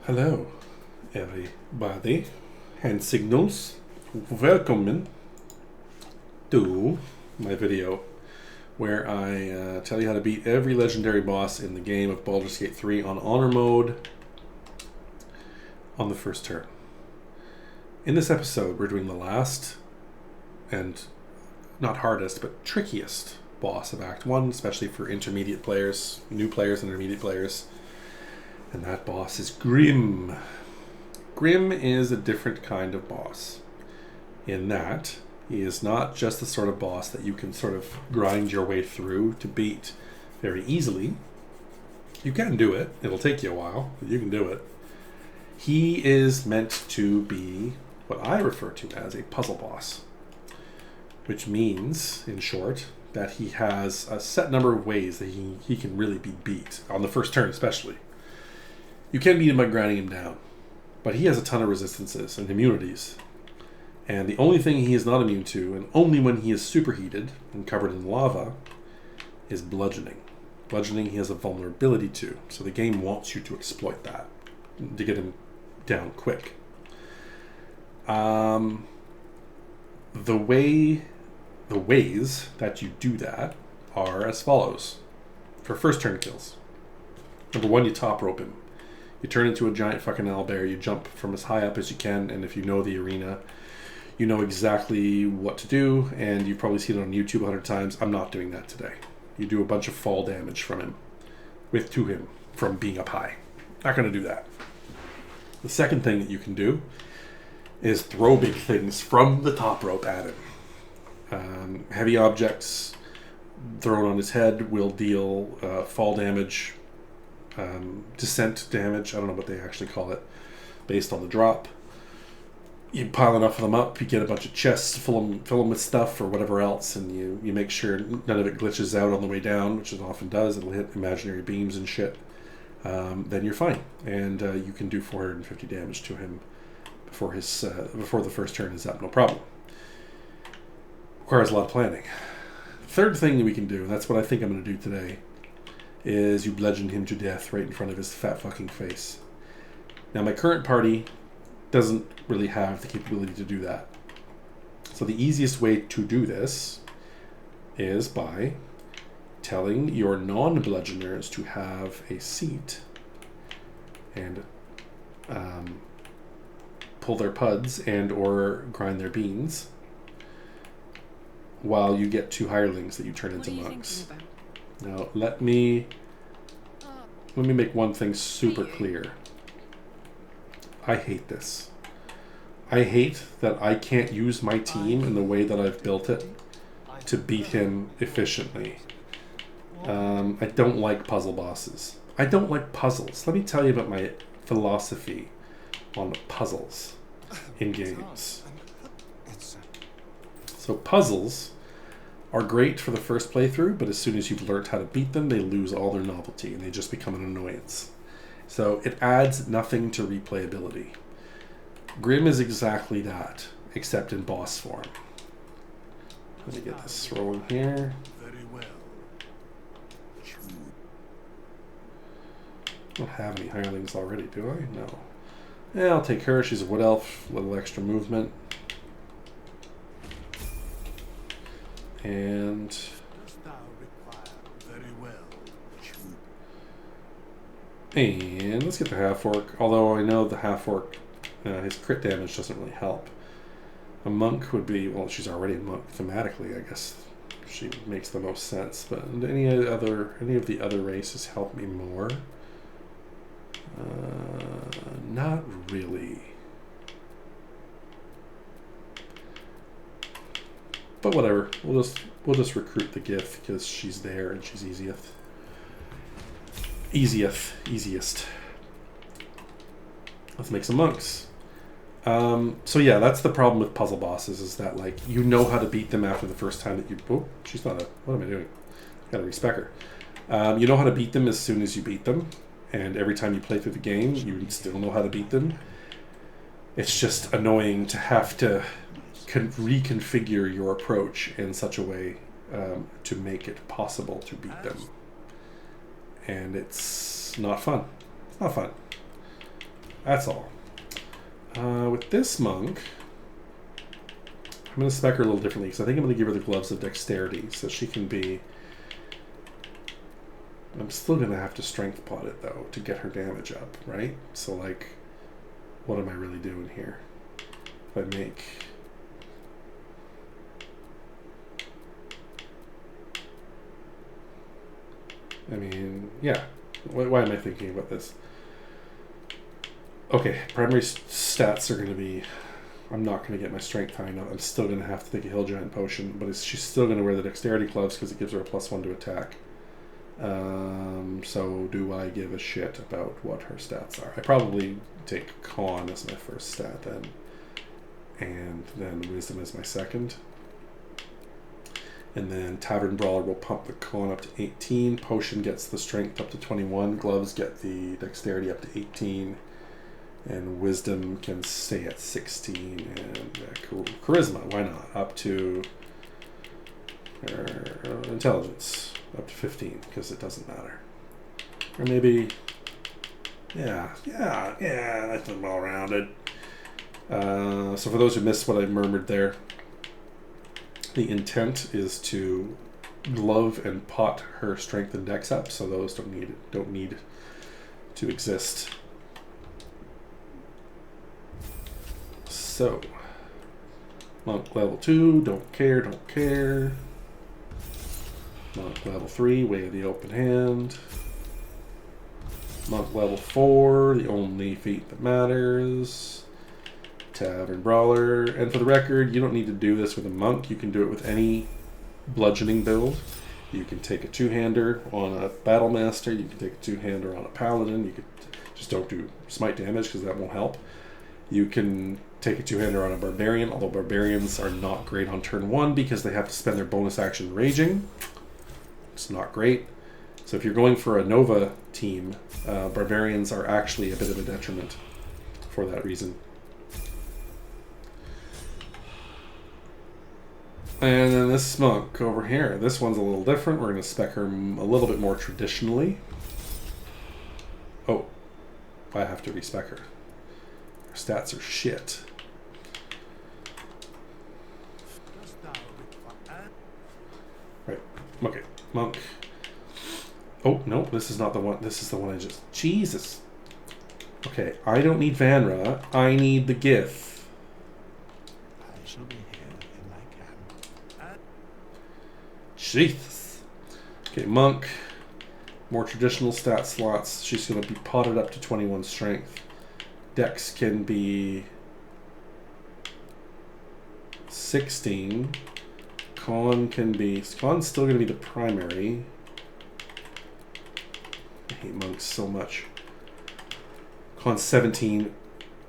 Hello, everybody. Hand signals. Welcome to my video where I tell you how to beat every legendary boss in the game of Baldur's Gate 3 on honor mode on the first turn. In this episode, we're doing the last and not hardest, but trickiest boss of Act 1, especially for intermediate players, new players and intermediate players. And that boss is Grym. Grym is a different kind of boss in that he is not just the sort of boss that you can sort of grind your way through to beat very easily. You can do it. It'll take you a while, but you can do it. He is meant to be what I refer to as a puzzle boss, which means, in short, that he has a set number of ways that he can really be beat, on the first turn especially. You can beat him by grinding him down, but he has a ton of resistances and immunities. And the only thing he is not immune to, and only when he is superheated and covered in lava, is bludgeoning. Bludgeoning he has a vulnerability to, so the game wants you to exploit that to get him down quick. The ways that you do that are as follows. For first turn kills, number one, you top rope him. You turn into a giant fucking owlbear, you jump from as high up as you can, and if you know the arena, you know exactly what to do, and you've probably seen it on YouTube 100 times. I'm not doing that today. You do a bunch of fall damage from him, to him, from being up high. Not going to do that. The second thing that you can do is throw big things from the top rope at him. Heavy objects thrown on his head will deal fall damage, descent damage, I don't know what they actually call it, based on the drop. You pile enough of them up, you get a bunch of chests, fill them with stuff or whatever else, and you make sure none of it glitches out on the way down, which it often does. It'll hit imaginary beams and shit. Then you're fine, and you can do 450 damage to him before the first turn is up, no problem. Requires a lot of planning. The third thing that we can do, and that's what I think I'm going to do today, is you bludgeon him to death right in front of his fat fucking face. Now, my current party doesn't really have the capability to do that. So the easiest way to do this is by telling your non-bludgeoners to have a seat and pull their puds and or grind their beans while you get two hirelings that you turn into monks. Now, let me make one thing super clear. I hate this. I hate that I can't use my team in the way that I've built it to beat him efficiently. I don't like puzzle bosses. I don't like puzzles. Let me tell you about my philosophy on puzzles in games. So puzzles are great for the first playthrough, but as soon as you've learned how to beat them, they lose all their novelty and they just become an annoyance. So it adds nothing to replayability. Grym is exactly that, except in boss form. Let me get this rolling here. I don't have any hirelings already, do I? No. Yeah, I'll take her. She's a wood elf, a little extra movement. And let's get the half-orc, although I know the half-orc, his crit damage doesn't really help. A monk would be, well, she's already a monk thematically, I guess she makes the most sense, but any of the other races help me more? Not really. But whatever, we'll just recruit the gift because she's there and she's easiest. Let's make some monks. So yeah, that's the problem with puzzle bosses, is that like you know how to beat them after the first time that you. Oh, she's not a. What am I doing? Gotta respec her. You know how to beat them as soon as you beat them, and every time you play through the game, you still know how to beat them. It's just annoying to have to reconfigure your approach in such a way to make it possible to beat them. And it's not fun. It's not fun. That's all. With this monk, I'm going to spec her a little differently because I think I'm going to give her the gloves of dexterity so she can be... I'm still going to have to strength pot it though to get her damage up, right? So like, what am I really doing here? If I make... I mean, yeah. Why am I thinking about this? Okay, primary stats are going to be... I'm not going to get my strength high enough. I'm still going to have to take a hill giant potion, but she's still going to wear the dexterity gloves because it gives her a +1 to attack. So do I give a shit about what her stats are? I probably take con as my first stat then, and then wisdom as my second. And then Tavern Brawler will pump the con up to 18. Potion gets the strength up to 21. Gloves get the dexterity up to 18. And wisdom can stay at 16. And charisma, why not? Up to intelligence, up to 15, because it doesn't matter. Or maybe, yeah, that's well rounded. So for those who missed what I murmured there, the intent is to glove and pot her strength and dex up, so those don't need to exist. So, monk level 2, don't care. Monk level 3, way of the open hand. Monk level 4, the only feat that matters. Tavern Brawler. And for the record, you don't need to do this with a monk. You can do it with any bludgeoning build. You can take a two-hander on a battle master. You can take a two-hander on a paladin. You could just don't do smite damage because that won't help. You can take a two-hander on a barbarian, although barbarians are not great on turn 1 because they have to spend their bonus action raging. It's not great. So if you're going for a Nova team, barbarians are actually a bit of a detriment for that reason. And then this monk over here, this one's a little different. We're going to spec her a little bit more traditionally. Oh, I have to respec her. Her stats are shit. Right, okay, monk. Oh, no, this is not the one. This is the one I just... Jesus. Okay, I don't need Vanra. I need the Gith. I shall be here in my camp. Jesus. Okay, monk. More traditional stat slots. She's going to be potted up to 21 strength. Dex can be 16. Con can be... Con's still going to be the primary. I hate monks so much. Con 17.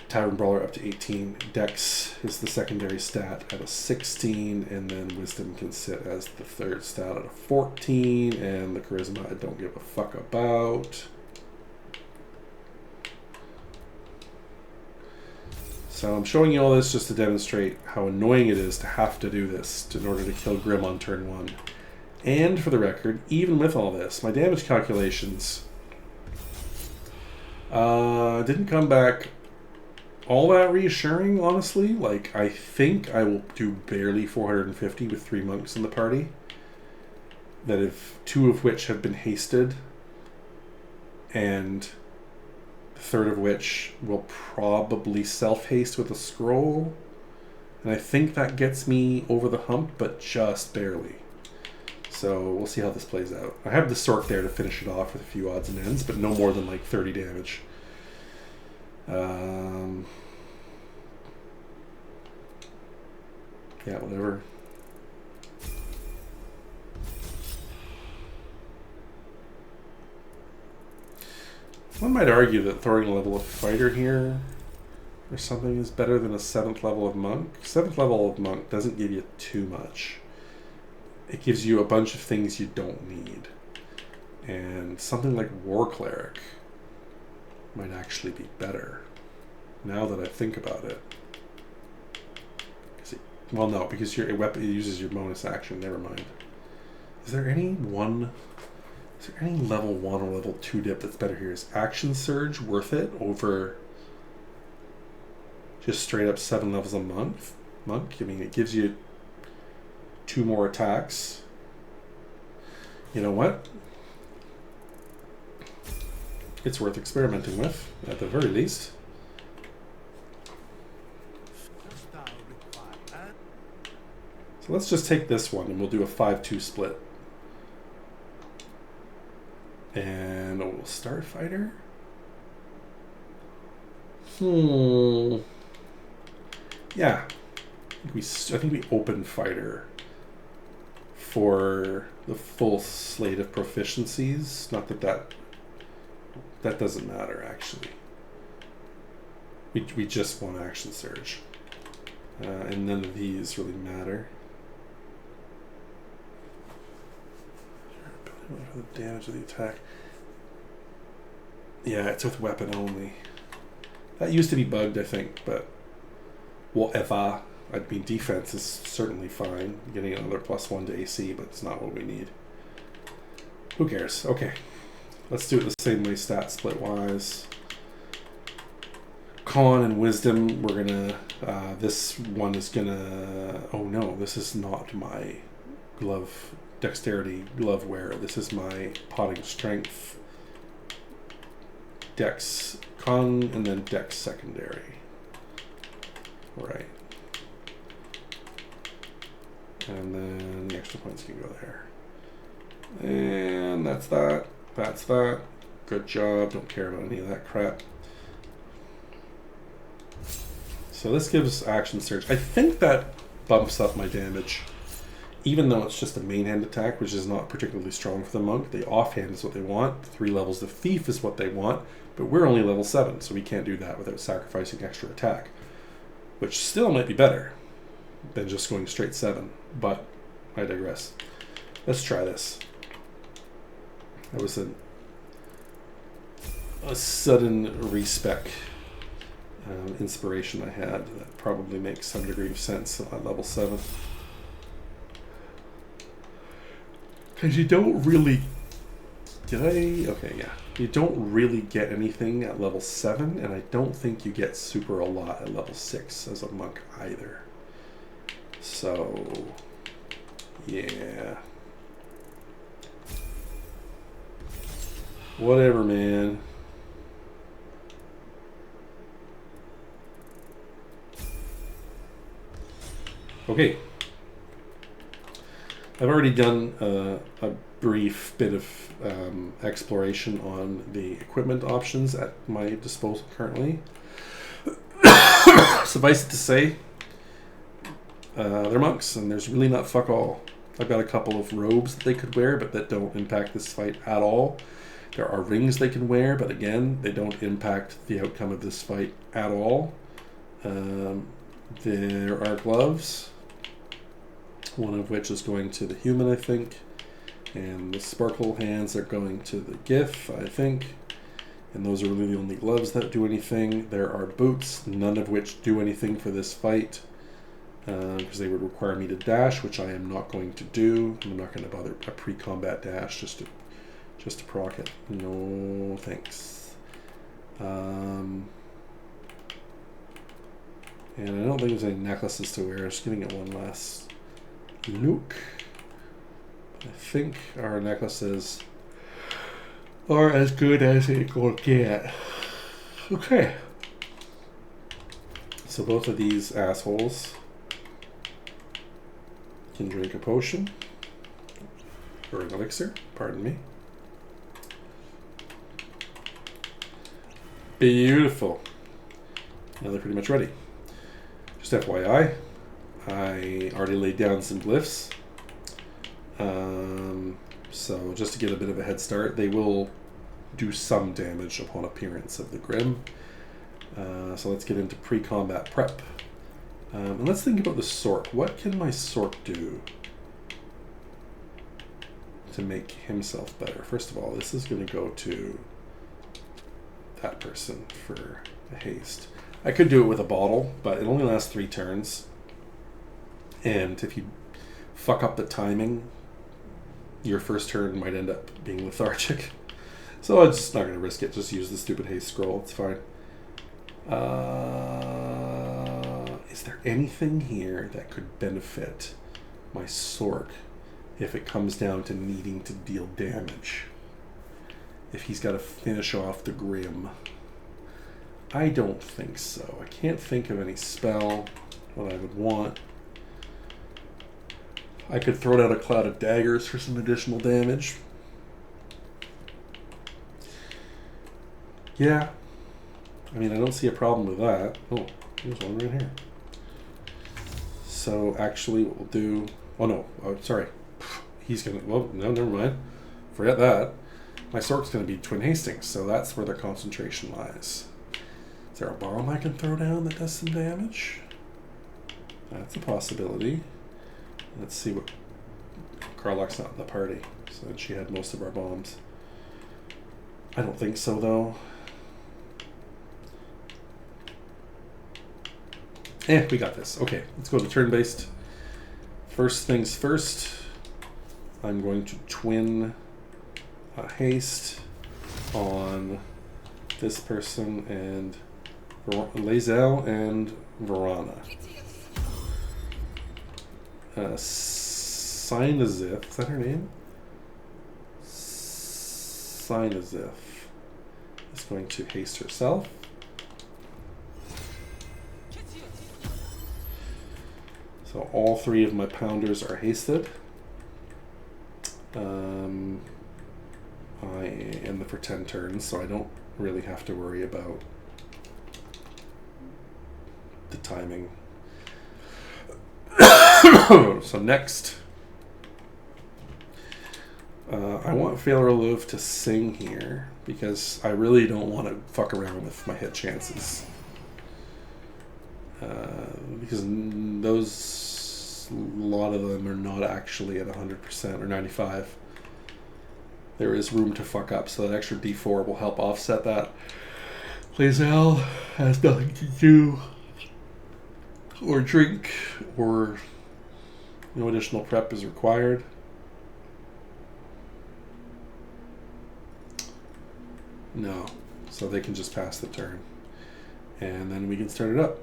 Tavern Brawler up to 18. Dex is the secondary stat at a 16, and then Wisdom can sit as the third stat at a 14, and the Charisma I don't give a fuck about. So I'm showing you all this just to demonstrate how annoying it is to have to do this in order to kill Grym on turn 1. And for the record, even with all this, my damage calculations didn't come back all that reassuring, honestly. Like, I think I will do barely 450 with 3 monks in the party. That if 2 of which have been hasted, and the third of which will probably self-haste with a scroll. And I think that gets me over the hump, but just barely. So we'll see how this plays out. I have the Sork there to finish it off with a few odds and ends, but no more than like 30 damage. Yeah, whatever. One might argue that throwing a level of fighter here or something is better than a 7th level of monk. 7th level of monk doesn't give you too much. It gives you a bunch of things you don't need. And something like War Cleric might actually be better, now that I think about it. Well, no, because your weapon uses your bonus action. Never mind. Is there any level 1 or level 2 dip that's better here? Is Action Surge worth it over just straight up 7 levels of monk. I mean, it gives you 2 more attacks. You know what? It's worth experimenting with, at the very least. So let's just take this one and we'll do a 5-2 split. And we'll Starfighter. Yeah. I think we open Fighter for the full slate of proficiencies. Not that doesn't matter, actually. We just want Action Surge. And none of these really matter. For the damage of the attack. Yeah, it's with weapon only. That used to be bugged, I think, but whatever. I mean, defense is certainly fine. Getting another +1 to AC, but it's not what we need. Who cares? Okay. Let's do it the same way, stat split wise. Con and wisdom, we're gonna. This one is gonna. Oh no, this is not my glove. Dexterity glove wear. This is my potting strength. Dex con and then dex secondary. Right. And then the extra points can go there. And that's that. That's that. Good job. Don't care about any of that crap. So this gives Action Surge. I think that bumps up my damage. Even though it's just a main hand attack, which is not particularly strong for the monk. The offhand is what they want. 3 levels of thief is what they want. But we're only level 7, so we can't do that without sacrificing extra attack. Which still might be better than just going straight 7. But I digress. Let's try this. That was a sudden respec inspiration I had that probably makes some degree of sense at level 7. Because you don't really... Okay, yeah. You don't really get anything at level 7, and I don't think you get super a lot at level 6 as a monk either. So... yeah. Whatever, man. Okay. I've already done a brief bit of exploration on the equipment options at my disposal currently. Suffice it to say, they're monks, and there's really not fuck all. I've got a couple of robes that they could wear, but that don't impact this fight at all. There are rings they can wear, but again, they don't impact the outcome of this fight at all. There are gloves, one of which is going to the human, I think, and the sparkle hands are going to the GIF, I think, and those are really the only gloves that do anything. There are boots, none of which do anything for this fight, because they would require me to dash, which I am not going to do. I'm not going to bother a pre-combat dash just to proc it. No thanks. And I don't think there's any necklaces to wear. Just giving it one last look. I think our necklaces are as good as it will get. Okay. So both of these assholes can drink a potion. Or an elixir, pardon me. Beautiful. Now they're pretty much ready. Just FYI, I already laid down some glyphs. So just to get a bit of a head start, they will do some damage upon appearance of the Grym. So let's get into pre-combat prep. And let's think about the Sork. What can my Sork do to make himself better? First of all, this is going to go to that person for the haste. I could do it with a bottle, but it only lasts 3 turns. And if you fuck up the timing, your first turn might end up being lethargic. So I'm just not going to risk it. Just use the stupid haste scroll. It's fine. is there anything here that could benefit my Sork if it comes down to needing to deal damage? If he's got to finish off the Grym. I don't think so. I can't think of any spell that I would want. I could throw down a cloud of daggers for some additional damage. Yeah. I mean, I don't see a problem with that. Oh, there's one right here. So actually what we'll do... Oh no, oh, sorry. He's going to... Well, no, never mind. Forget that. My Sork's going to be Twin Hastings, so that's where their concentration lies. Is there a bomb I can throw down that does some damage? That's a possibility. Let's see what... Karlach's not in the party, so she had most of our bombs. I don't think so, though. We got this. Okay, let's go to turn-based. First things first, I'm going to twin haste on this person and Lae'zel and Varana. Sinazith, is that her name? Sinazith is going to haste herself. So all three of my pounders are hasted. I am for 10 turns, so I don't really have to worry about the timing. So next, I want Failrelove to sing here because I really don't want to fuck around with my hit chances. Because those, a lot of them are not actually at 100% or 95. There is room to fuck up, so that extra D4 will help offset that. Lae'zel has nothing to do or drink, or no additional prep is required. No, so they can just pass the turn. And then we can start it up.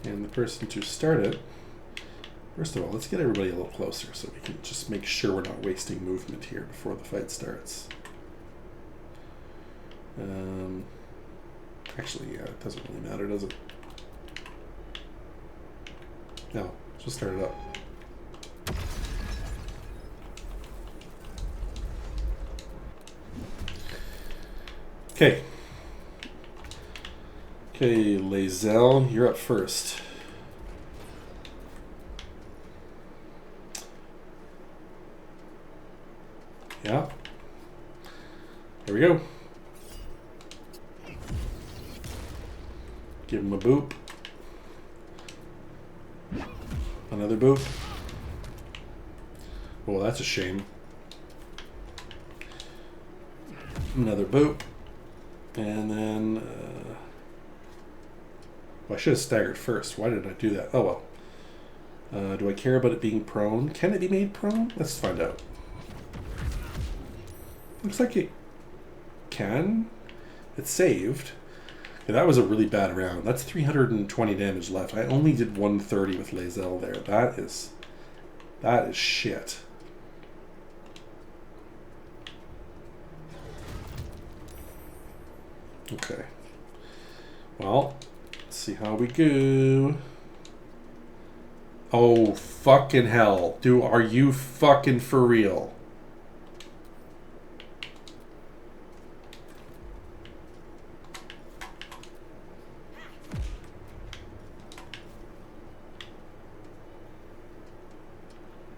And the person to start it, first of all, let's get everybody a little closer so we can just make sure we're not wasting movement here before the fight starts. Actually, yeah, it doesn't really matter, does it? No, just start it up. Okay. Okay, Lae'zel, you're up first. Yeah. Here we go. Give him a boop. Another boop. Oh, that's a shame. Another boop. And then... well, I should have staggered first. Why did I do that? Oh well. Do I care about it being prone? Can it be made prone? Let's find out. Looks like it can. It's saved. Yeah, that was a really bad round. That's 320 damage left. I only did 130 with Lae'zel there. That is shit. Okay. Well, let's see how we go. Oh, fucking hell. Dude, are you fucking for real?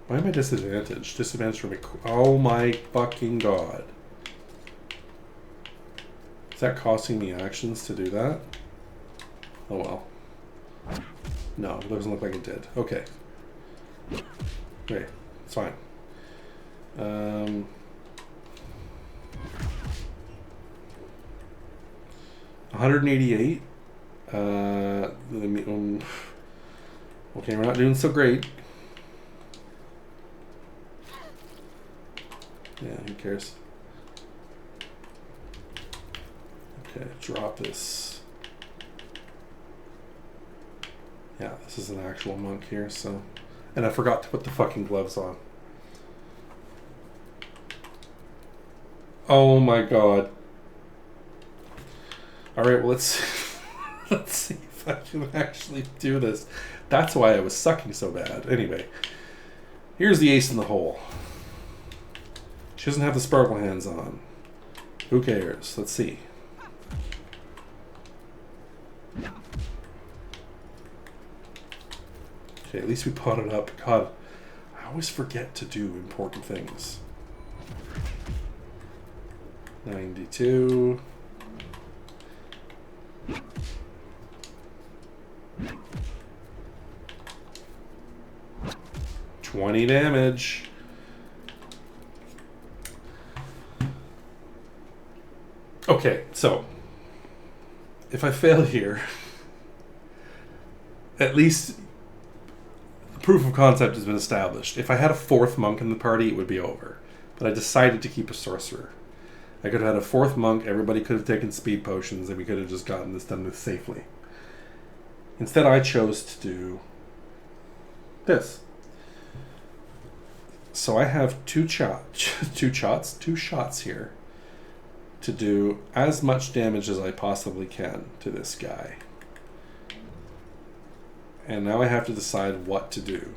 Why am I disadvantaged? Disadvantaged from a... Oh my fucking god. Is that costing me actions to do that? Oh well. No, it doesn't look like it did. Okay. Okay, it's fine. 188. Okay, we're not doing so great. Yeah, who cares? Okay, drop this. Yeah, this is an actual monk here, so... And I forgot to put the fucking gloves on. Oh my god. Alright, well let's see if I can actually do this. That's why I was sucking so bad. Anyway, here's the ace in the hole. She doesn't have the sparkle hands on. Who cares? Let's see. Okay, at least we potted up. God, I always forget to do important things. 92. $20 damage. Okay, so if I fail here, at least the proof of concept has been established. If I had a fourth monk in the party, it would be over. But I decided to keep a sorcerer. I could have had a fourth monk, everybody could have taken speed potions, and we could have just gotten this done safely. Instead, I chose to do this. So I have two shots here to do as much damage as I possibly can to this guy. And now I have to decide what to do.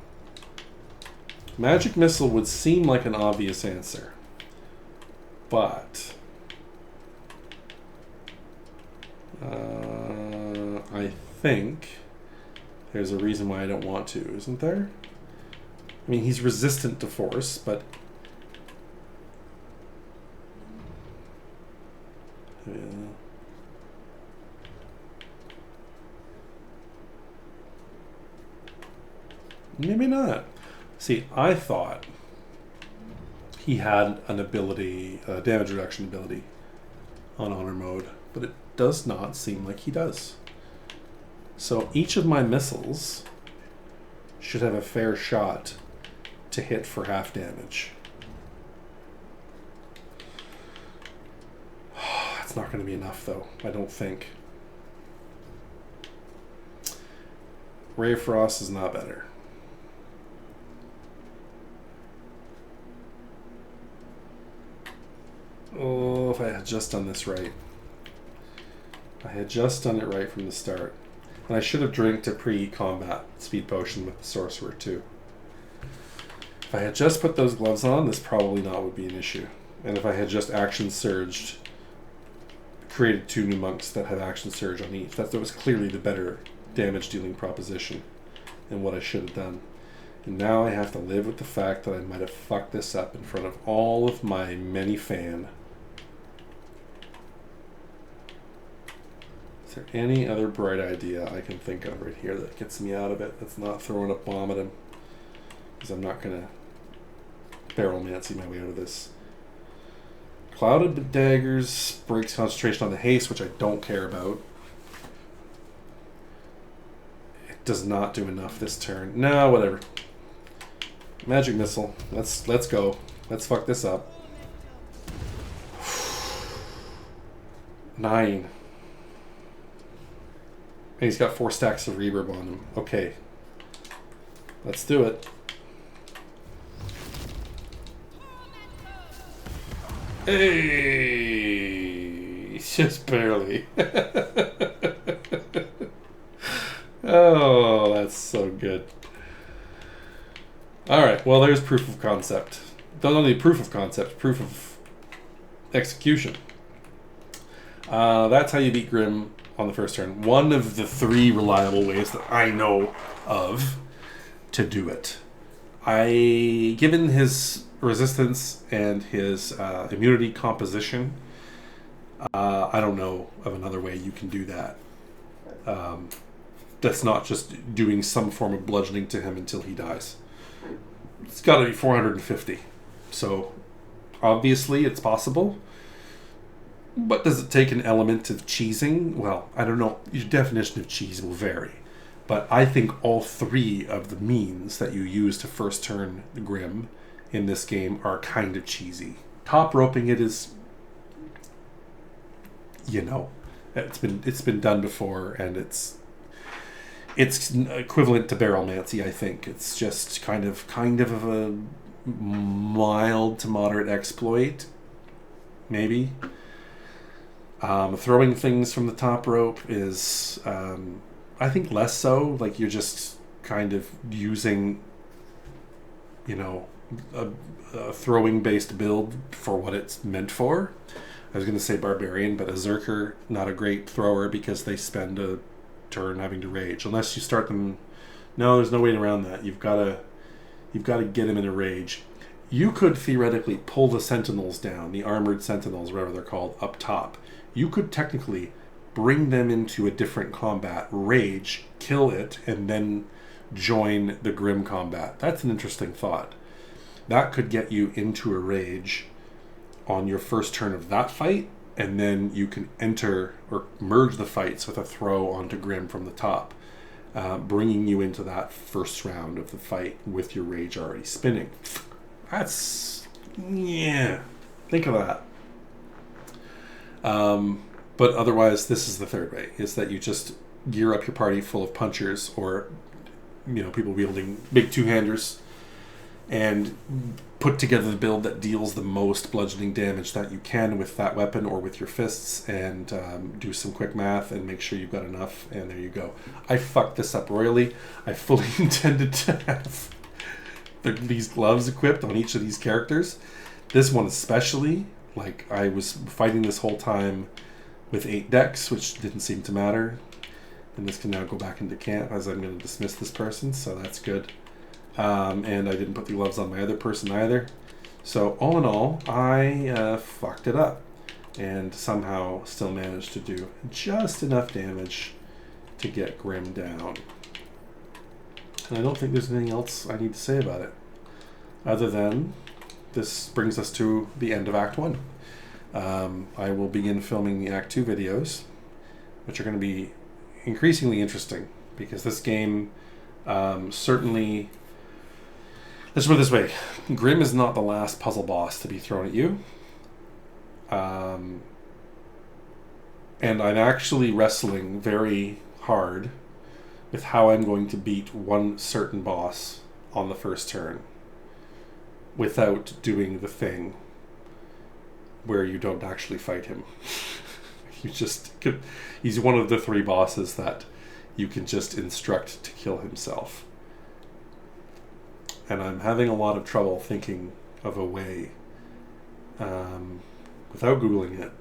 Magic Missile would seem like an obvious answer, but I think there's a reason why I don't want to, isn't there? I mean, he's resistant to force, but yeah. Maybe not. See, I thought he had an ability, a damage reduction ability on honor mode, but it does not seem like he does. So each of my missiles should have a fair shot to hit for half damage. That's not going to be enough, though, I don't think. Ray of Frost is not better. Oh, if I had just done this right. I had just done it right from the start. And I should have drank a pre-combat speed potion with the sorcerer too. If I had just put those gloves on, this probably not would be an issue. And if I had just action surged, created 2 new monks that had action surge on each, that was clearly the better damage dealing proposition and what I should have done. And now I have to live with the fact that I might have fucked this up in front of all of my many fan. Is there any other bright idea I can think of right here that gets me out of it, that's not throwing a bomb at him? Because I'm not going to barrelmancy my way out of this. Clouded Daggers breaks concentration on the haste, which I don't care about. It does not do enough this turn. No, whatever. Magic Missile. Let's go. Let's fuck this up. 9. And he's got 4 stacks of reverb on him. Okay. Let's do it. Hey! Just barely. Oh, that's so good. Alright, well there's proof of concept. Not only proof of concept, proof of execution. That's how you beat Grym on the first turn. One of the 3 reliable ways that I know of to do it. Given his resistance and his immunity composition, I don't know of another way you can do that. That's not just doing some form of bludgeoning to him until he dies. It's got to be 450. So, obviously, it's possible. But does it take an element of cheesing? Well, I don't know. Your definition of cheese will vary. But I think all 3 of the means that you use to first turn the Grym in this game are kind of cheesy. Top roping it is, you know. It's been done before, and it's equivalent to barrelmancy. I think it's just kind of a mild to moderate exploit, maybe. Throwing things from the top rope is, I think, less so. Like, you're just kind of using, a throwing based build for what it's meant for. I was going to say barbarian, but a Zerker, not a great thrower because they spend a turn having to rage. Unless you start them... No, there's no way around that. You've got to get him in a rage. You could theoretically pull the sentinels down, the armored sentinels, whatever they're called, up top. You could technically bring them into a different combat, rage, kill it, and then join the Grym combat. That's an interesting thought. That could get you into a rage on your first turn of that fight, and then you can enter or merge the fights with a throw onto Grym from the top, bringing you into that first round of the fight with your rage already spinning. That's... yeah. Think of that. But otherwise, this is the third way, is that you just gear up your party full of punchers or, people wielding big two-handers and put together the build that deals the most bludgeoning damage that you can with that weapon or with your fists, and do some quick math and make sure you've got enough, and there you go. I fucked this up royally. I fully intended to have these gloves equipped on each of these characters. This one especially, like, I was fighting this whole time with 8 decks, which didn't seem to matter. And this can now go back into camp as I'm going to dismiss this person, so that's good. And I didn't put the gloves on my other person either. So all in all, I fucked it up and somehow still managed to do just enough damage to get Grym down. And I don't think there's anything else I need to say about it, other than this brings us to the end of Act 1. I will begin filming the Act 2 videos, which are going to be increasingly interesting, because this game certainly... Let's put it this way. Grym is not the last puzzle boss to be thrown at you. And I'm actually wrestling very hard with how I'm going to beat one certain boss on the first turn without doing the thing where you don't actually fight him. He's one of the 3 bosses that you can just instruct to kill himself. And I'm having a lot of trouble thinking of a way, without Googling it,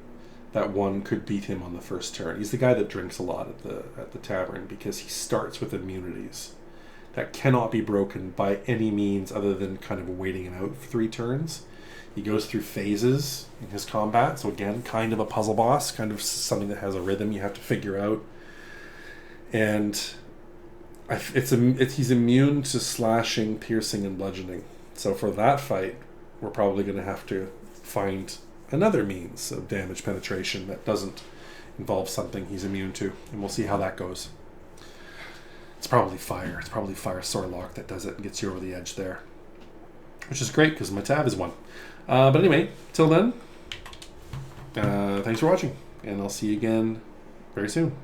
that one could beat him on the first turn. He's the guy that drinks a lot at the tavern, because he starts with immunities that cannot be broken by any means other than kind of waiting him out for 3 turns. He goes through phases in his combat, so again, kind of a puzzle boss, kind of something that has a rhythm you have to figure out. And he's immune to slashing, piercing, and bludgeoning. So for that fight, we're probably going to have to find another means of damage penetration that doesn't involve something he's immune to, and we'll see how that goes. It's probably fire. It's probably Fire Sorelock that does it and gets you over the edge there, which is great because my tab is 1. But anyway, till then, thanks for watching, and I'll see you again very soon.